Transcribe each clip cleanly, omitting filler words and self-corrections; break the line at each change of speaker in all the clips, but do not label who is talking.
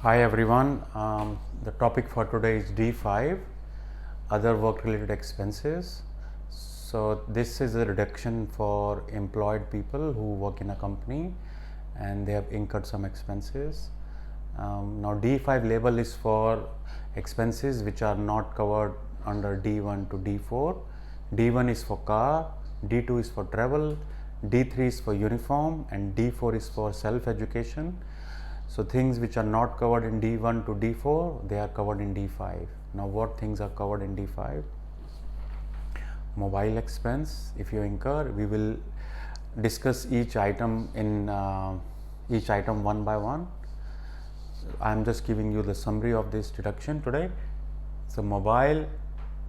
Hi everyone, the topic for today is D5, other work related expenses. So this is a reduction for employed people who work in a company and they have incurred some expenses. Now D5 label is for expenses which are not covered under D1 to D4. D1 is for car, D2 is for travel, D3 is for uniform, and D4 is for self education. So things which are not covered in D1 to D4, they are covered in D5. Now what things are covered in D5? Mobile expense, if you incur, we will discuss each item one by one. I am just giving you the summary of this deduction today. So mobile,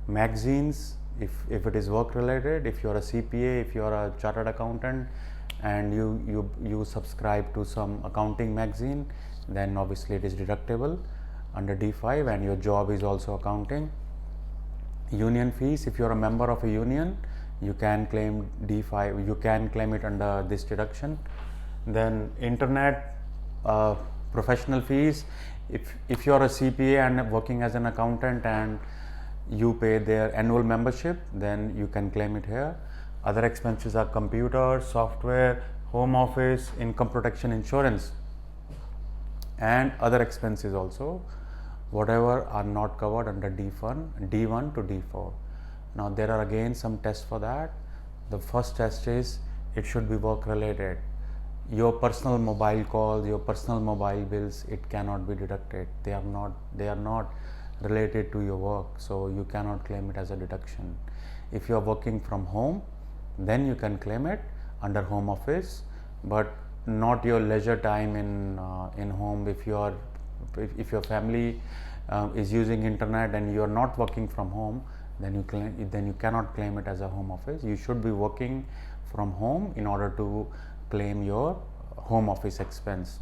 magazines, if it is work related, if you are a CPA, if you are a chartered accountant and you subscribe to some accounting magazine, then obviously it is deductible under D5, and your job is also accounting. Union fees, if you are a member of a union, you can claim D5, you can claim it under this deduction. Then internet, professional fees, if you are a CPA and working as an accountant and you pay their annual membership, then you can claim it here. Other expenses are computer, software, home office, income protection insurance, and other expenses also, whatever are not covered under D1 to D4. Now there are again some tests for that. The first test is it should be work related. Your personal mobile calls, your personal mobile bills, it cannot be deducted. They are not related to your work, so you cannot claim it as a deduction. If you are working from home, then you can claim it under home office, but not your leisure time in home. If your family is using internet and you are not working from home, then you cannot claim it as a home office. You should be working from home in order to claim your home office expense.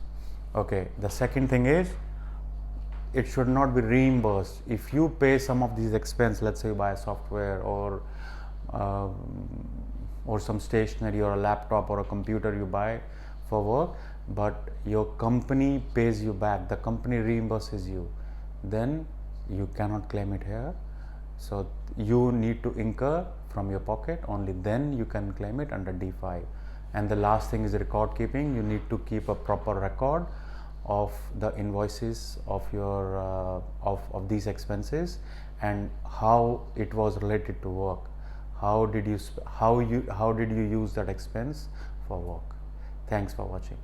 Okay, the second thing is it should not be reimbursed. If you pay some of these expense, let's say you buy software or some stationery or a laptop or a computer you buy for work, but your company pays you back, the company reimburses you, then you cannot claim it here. So you need to incur from your pocket, only then you can claim it under D5. And the last thing is record keeping. You need to keep a proper record of the invoices of your of these expenses and how it was related to work. How did you use that expense for work? Thanks for watching.